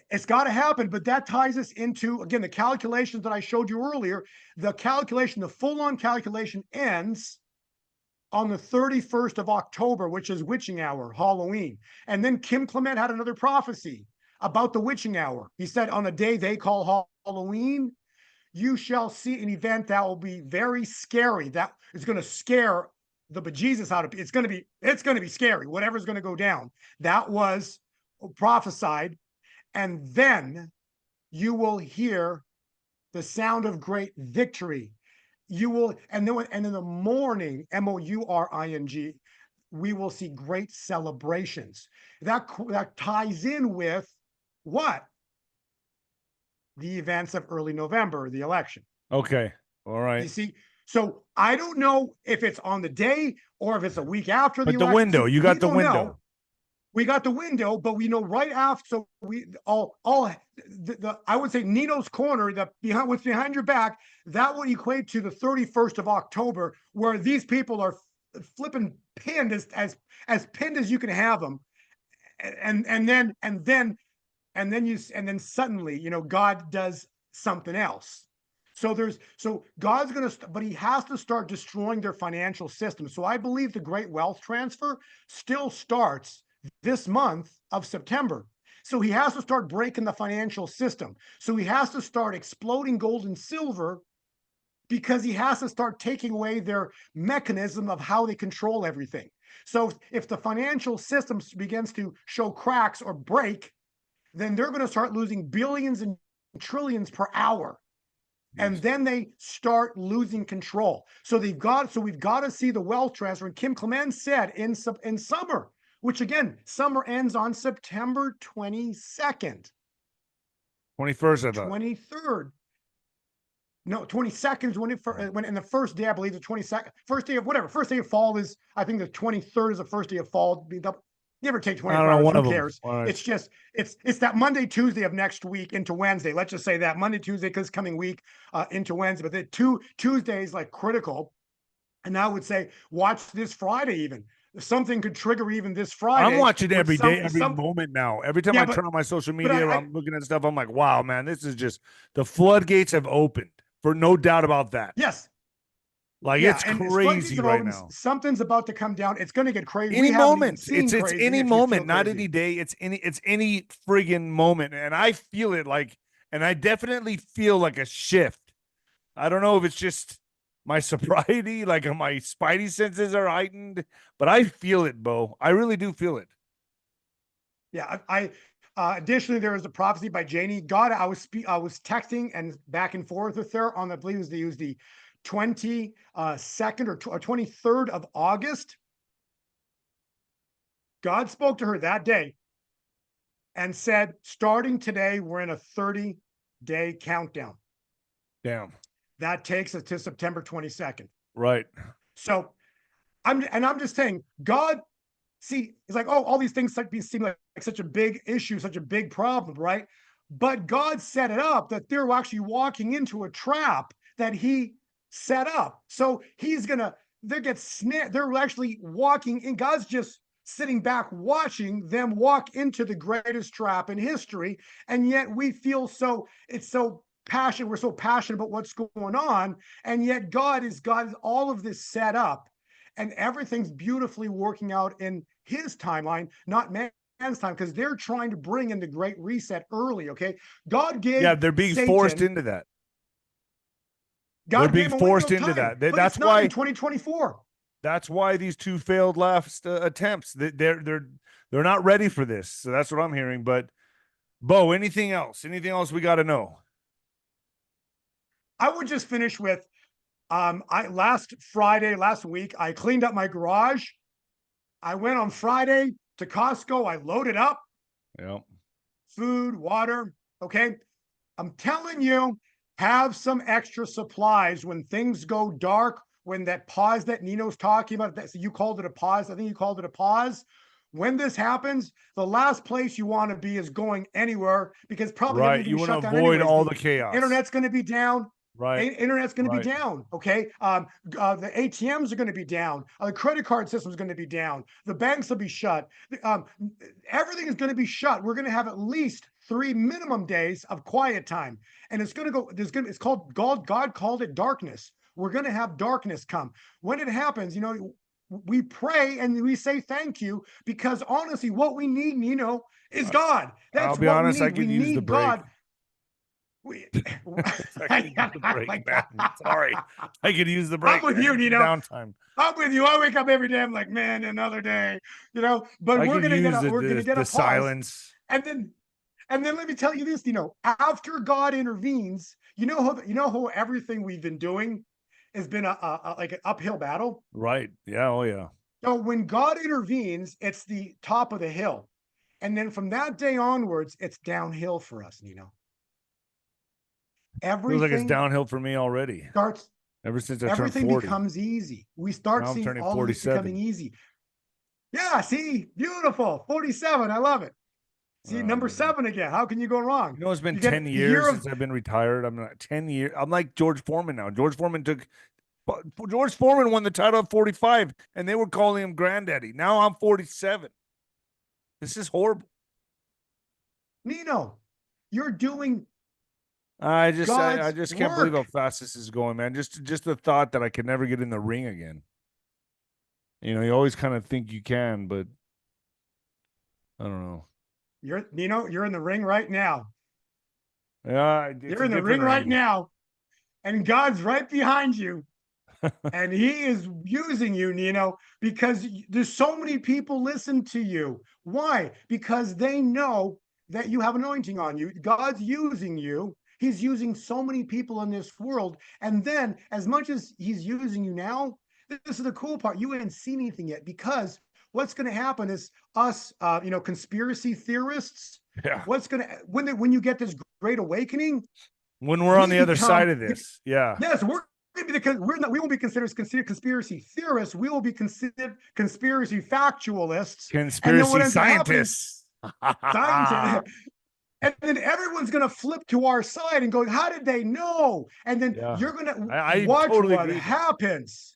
It's got to happen, but that ties us into, again, the calculations that I showed you earlier. The calculation, the full-on calculation ends on the 31st of October, which is witching hour, Halloween. And then 𝗬𝗂𝗋 had another prophecy about the witching hour. He said, on a day they call Halloween, you shall see an event that will be very scary. That is going to scare the bejesus out of it. It's going to be scary. Whatever's going to go down. That was prophesied. And then you will hear the sound of great victory. You will, and in the morning, MOURING, we will see great celebrations. That ties in with what? The events of early November, the election. Okay. All right. You see, so I don't know if it's on the day or if it's a week after the election. But the window, you got the window. Know. We got the window, but we know right after. So we I would say Nino's corner, what's behind your back, that would equate to the 31st of October, where these people are flipping pinned as pinned as you can have them, and then suddenly, God does something else. So God's going to, but he has to start destroying their financial system. So I believe the great wealth transfer still starts this month of September. So he has to start breaking the financial system. So he has to start exploding gold and silver, because he has to start taking away their mechanism of how they control everything. So if the financial system begins to show cracks or break, then they're going to start losing billions and trillions per hour. And then they start losing control. So we've got to see the wealth transfer. And 𝗬𝗂𝗋 said in summer, which again, summer ends on September 22nd. 21st, I thought. 23rd. No, 22nd is when in the first day, I believe the 22nd, first day of fall is, I think the 23rd is the first day of fall. Never take 24 hours. Who cares? Right. It's just, it's that Monday, Tuesday of next week into Wednesday. Let's just say that Monday, Tuesday, because coming week into Wednesday, but the Tuesdays like critical. And I would say, watch this Friday even. Something could trigger even this Friday. I'm watching every day, every moment now. Every time I turn on my social media, I'm looking at stuff. I'm like, wow, man, this is just, the floodgates have opened, for no doubt about that. Yes. Like, it's crazy right now. Something's about to come down. It's going to get crazy. Any moment. It's any moment, not any day. It's any friggin' moment. And I feel it and I definitely feel like a shift. I don't know if it's just my sobriety, like my spidey senses are heightened, but I feel it, Bo. I really do feel it. Yeah. Additionally, there was a prophecy by Janie. God, I was texting and back and forth with her on, I believe it was the 22nd or 23rd of August. God spoke to her that day and said, starting today, we're in a 30-day countdown. Damn. That takes us to September 22nd. Right. So I'm just saying, God, see, it's like, oh, all these things seem like such a big issue, such a big problem, right? But God set it up that they're actually walking into a trap that he set up. So they're actually walking in. God's just sitting back watching them walk into the greatest trap in history. And yet we feel it's so passionate. We're so passionate about what's going on. And yet God is all of this set up, and everything's beautifully working out in his timeline, not man's time, because they're trying to bring in the great reset early. Okay. God gave, they're being Satan, forced into that. God they're being forced into that. That's why in 2024. That's why these two failed last attempts. They're not ready for this. So that's what I'm hearing. But Bo, anything else? Anything else we got to know? I would just finish with, Last week, I cleaned up my garage. I went on Friday to Costco. I loaded up. Yep. Food, water. Okay. I'm telling you, have some extra supplies when things go dark, when that pause that Nino's talking about, that you called it a pause. I think you called it a pause. When this happens, the last place you want to be is going anywhere, because probably right. You want to avoid all the chaos. Internet's going to be down. Right. Internet's going to be down. Okay. The ATMs are going to be down. The credit card system is going to be down. The banks will be shut. Everything is going to be shut. We're going to have at least 3 minimum days of quiet time. And it's going to go, it's called, God called it darkness. We're going to have darkness come. When it happens, you know, we pray and we say thank you, because honestly, what we need, you know, is God. That's I'll be what honest, we need. I could We use need the break. God. I could use the break, man. Sorry. I could use the break. I'm with you, Nino. Downtime. I'm with you. I wake up every day. I'm like, man, another day, you know, but we're going to get a pause. Silence. And then let me tell you this, you know, after God intervenes, you know how everything we've been doing has been like an uphill battle. Right. Yeah. Oh yeah. So when God intervenes, it's the top of the hill. And then from that day onwards, it's downhill for us, you know. Feels like it's downhill for me already. Starts ever since I turned 40. Everything becomes easy. We start seeing all of it becoming easy. Yeah, see, beautiful. 47. I love it. See, number 7 again. How can you go wrong? You know, it's been 10 years since I've been retired. I'm not 10 years. I'm like George Foreman now. George Foreman won the title at 45, and they were calling him granddaddy. Now I'm 47. This is horrible. Nino, you're doing. I just can't believe how fast this is going, man. Just the thought that I could never get in the ring again. You know, you always kind of think you can, but I don't know. Nino, you're in the ring right now. Yeah, you're in the ring right now, and God's right behind you, and He is using you, Nino, because there's so many people listen to you. Why? Because they know that you have anointing on you. God's using you. He's using so many people in this world, and then as much as He's using you now, this is the cool part. You haven't seen anything yet, because what's going to happen is us, you know, conspiracy theorists. Yeah. What's going to when you get this great awakening, when we're on the other side of this, yeah. Yes, we won't be considered conspiracy theorists. We will be considered conspiracy factualists, conspiracy scientists. And then everyone's going to flip to our side and go, "How did they know?" And then you're going to watch totally what happens.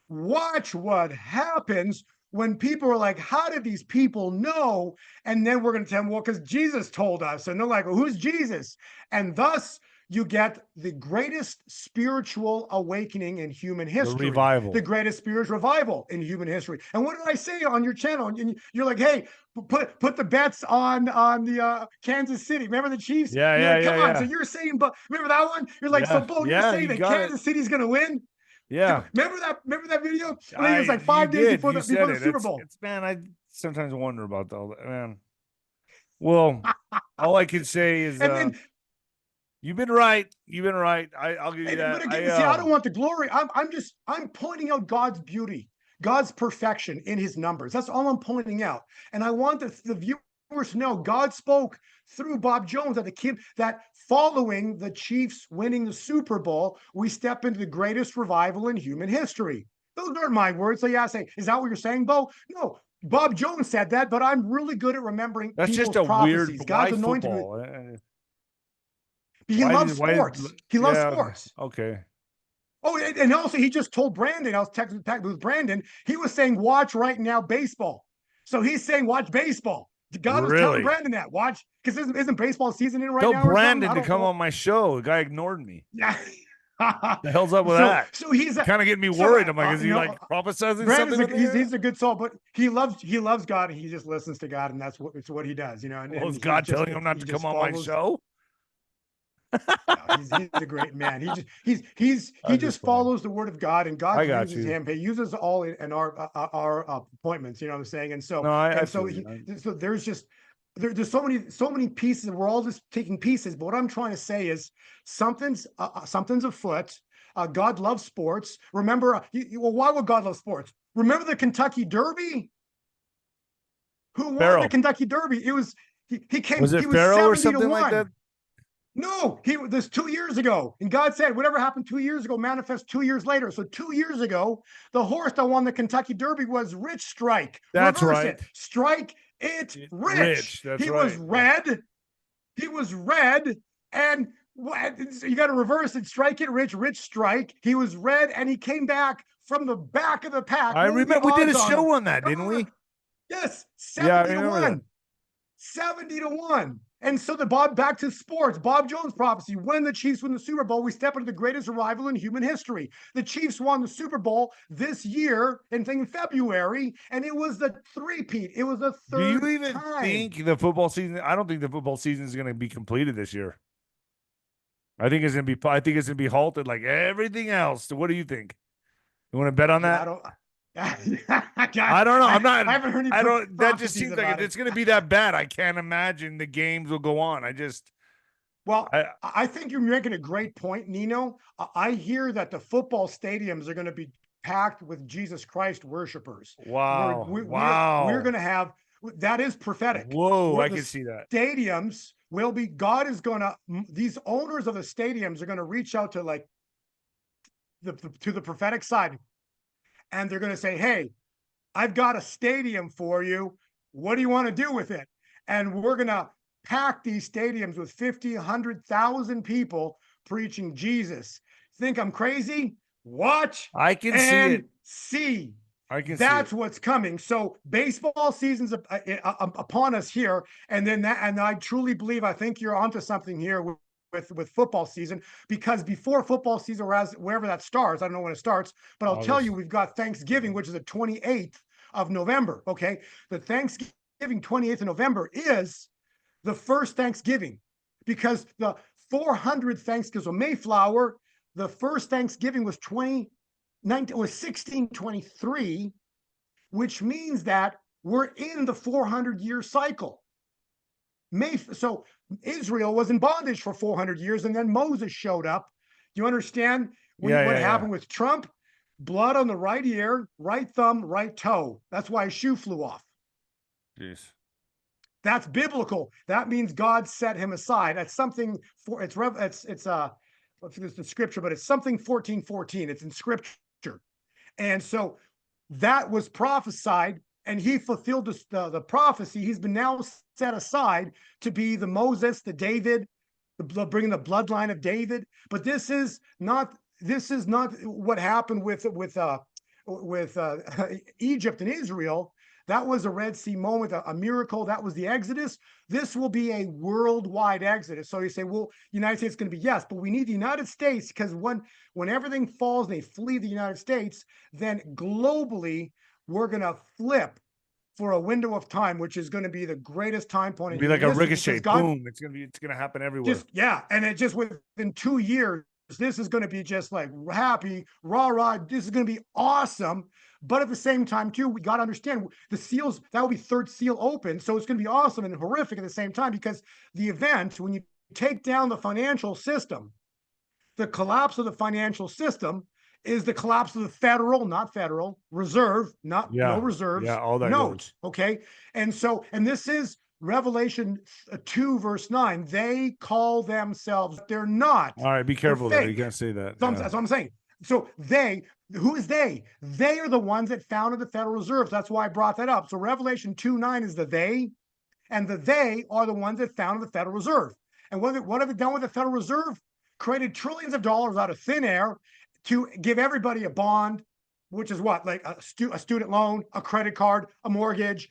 Watch what happens when people are like, how did these people know? And then we're going to tell them, well, because Jesus told us. And they're like, well, who's Jesus? And thus you get the greatest spiritual awakening in human history. The revival. The greatest spiritual revival in human history. And what did I say on your channel? And you're like, hey, put the bets on the Kansas City. Remember the Chiefs? Yeah. Come on. So you're saying, but remember that one? You're like, so Bo, you're saying that Kansas City's going to win? Yeah. Remember that video? When it was like 5 days before the Super Bowl. Man, I sometimes wonder about all that, man. Well, all I can say is you've been right. You've been right. I'll give you that. But again, see, I don't want the glory. I'm pointing out God's beauty, God's perfection in His numbers. That's all I'm pointing out. And I want the viewers to know God spoke through Bob Jones that following the Chiefs winning the Super Bowl, we step into the greatest revival in human history. Those aren't my words. So yeah, I say, is that what you're saying, Bo? No, Bob Jones said that, but I'm really good at remembering. That's people's just a prophecies. weird. God's anointed. He loves sports. He loves sports. Okay. Oh, and also he just told Brandon. I was texting with Brandon. He was saying, "Watch right now baseball." So he's saying, "Watch baseball." God was telling Brandon that. Watch, because isn't baseball season in right now? Tell Brandon to come on my show. The guy ignored me. Yeah. The hell's up with that? So he's kind of getting me worried. I'm like, is he like prophesizing something? He's a good soul, but he loves God. And he just listens to God, and that's what he does. You know. And is God telling him not to come on my show? No, he's a great man. He just follows the word of God, and God uses him. He uses all in our appointments. You know what I'm saying? And so, so there's so many pieces. We're all just taking pieces. But what I'm trying to say is something's afoot. God loves sports. Remember, well, why would God love sports? Remember the Kentucky Derby? Who won the Kentucky Derby? It was he came. Was it he was Pharaoh 70 or something to 1. like that? No, this 2 years ago. And God said, whatever happened 2 years ago manifests 2 years later. So 2 years ago, the horse that won the Kentucky Derby was Rich Strike. That's Reverse right. it. Strike it rich. That's he right. was red. He was red. And you got to reverse it. Strike it rich, rich strike. He was red and he came back from the back of the pack. I remember we did a show on that, didn't we? Yes. 70 to 1. That. 70 to 1. And so back to sports, Bob Jones prophecy, when the Chiefs win the Super Bowl, we step into the greatest arrival in human history. The Chiefs won the Super Bowl this year in February, and it was the three-peat. It was the third time. Do you even think the football season, I don't think the football season is going to be completed this year. I think it's going to be halted like everything else. So what do you think? You want to bet on that? I don't know. I haven't heard any that just seems like it's going to be that bad. I can't imagine the games will go on. I think you're making a great point, Nino. I hear that the football stadiums are going to be packed with Jesus Christ worshipers. Wow. We're going to have, that is prophetic. Whoa, I can see that. Stadiums will be, these owners of the stadiums are going to reach out to the prophetic side. And they're going to say, hey, I've got a stadium for you. What do you want to do with it? And we're going to pack these stadiums with 50, 100,000 people preaching Jesus. Think I'm crazy? Watch. I can see. That's what's coming. So baseball season's upon us here. And I truly believe, I think you're onto something here with football season, because before football season, or wherever that starts, I don't know when it starts, but I'll tell you, we've got Thanksgiving, which is the 28th of November. Okay. The Thanksgiving 28th of November is the first Thanksgiving, because the 400th Thanksgiving, so Mayflower, the first Thanksgiving was 1623, which means that we're in the 400-year cycle. So Israel was in bondage for 400 years, and then Moses showed up. Do you understand what happened with Trump? Blood on the right ear, right thumb, right toe. That's why his shoe flew off. Jeez. That's biblical. That means God set him aside. That's something for it's the scripture, but it's something 14:14. It's in scripture. And so that was prophesied, and he fulfilled the prophecy. He's been now set aside to be the Moses, the David, bringing the bloodline of David. But this is not what happened with Egypt and Israel. That was a Red Sea moment, a miracle. That was the Exodus. This will be a worldwide Exodus. So you say, well, United States is going to be, yes, but we need the United States, because when everything falls and they flee the United States, then globally, we're going to flip for a window of time, which is going to be the greatest time point. It'll be like a ricochet. Boom. It's going to happen everywhere. And it just within 2 years, this is going to be just like happy, rah. This is going to be awesome. But at the same time, too, we got to understand the seals, that will be third seal open. So it's going to be awesome and horrific at the same time, because the event, when you take down the financial system, the collapse of the financial system is the collapse of the federal reserve, no reserves. Yeah, all that notes. Okay. And this is Revelation 2, verse 9. They call themselves, they're not. All right, be careful there. You can't say that. That's what I'm saying. So who is they? They are the ones that founded the Federal Reserve. That's why I brought that up. So Revelation 2:9 is the they, and the they are the ones that founded the Federal Reserve. And what have they done with the Federal Reserve? Created trillions of dollars out of thin air to give everybody a bond, which is what, like a student loan, a credit card, a mortgage,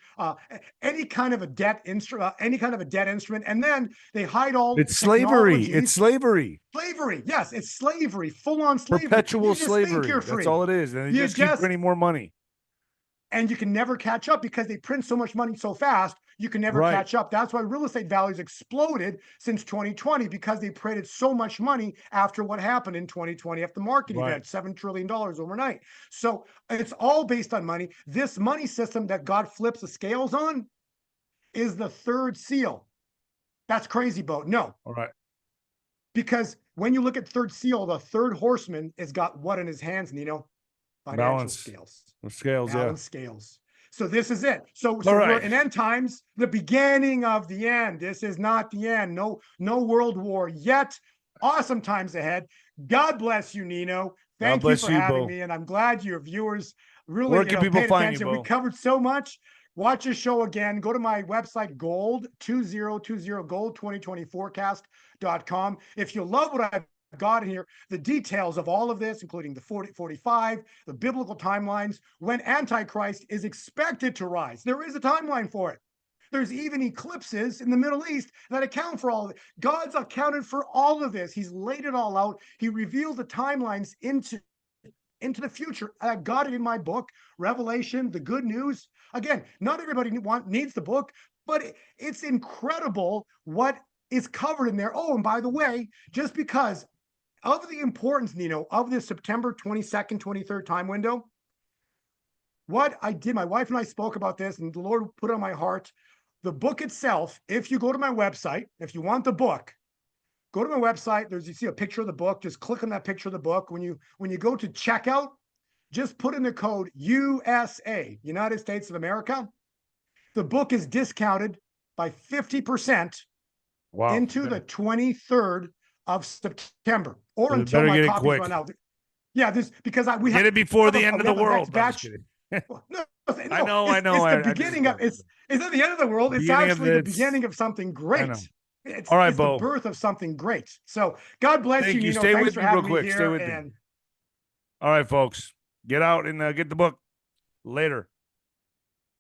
any kind of a debt instrument, and then they hide all. It's slavery. It's slavery. Slavery, yes, it's slavery, full-on slavery. Perpetual slavery. That's all it is, and they just keep printing more money. And you can never catch up because they print so much money so fast. You can never catch up. That's why real estate values exploded since 2020, because they printed so much money after what happened in 2020 after the market event, $7 trillion overnight. So it's all based on money. This money system that God flips the scales on is the third seal. That's crazy, Bo. No. All right. Because when you look at third seal, the third horseman has got what in his hands, Nino? Financial Balance. scales. Scales, yeah. Balance scales. So this is it. So right. we're in end times, the beginning of the end. This is not the end. No world war yet. Awesome times ahead. God bless you, Nino. Thank you for having me, and I'm glad your viewers really Where can people paid find attention. you, Bo? We covered so much. Watch the show again. Go to my website, 𝗀2020 gold2024cast.com. If you love what I've got in here, the details of all of this, including the 40-45, the biblical timelines, when Antichrist is expected to rise. There is a timeline for it. There's even eclipses in the Middle East that account for all of it. God's accounted for all of this. He's laid it all out. He revealed the timelines into the future. I got it in my book, Revelation, the good news. Again, not everybody needs the book, but it's incredible what is covered in there. Oh, and by the way, just because of the importance, Nino, of this September 22nd, 23rd time window, what I did, my wife and I spoke about this, and the Lord put it on my heart. The book itself, if you go to my website, if you want the book, go to my website. You see a picture of the book. Just click on that picture of the book. When you go to checkout, just put in the code USA, United States of America. The book is discounted by 50% into the 23rd of September, or until my copies run out. Yeah, because we get it before the end of the world. No, I know. It's the beginning of it's not the end of the world. It's actually the beginning of something great. It's the birth of something great. So God bless you, Nino. Stay Thanks with for me having real quick. me here. Stay with me. All right, folks. Get out and get the book later.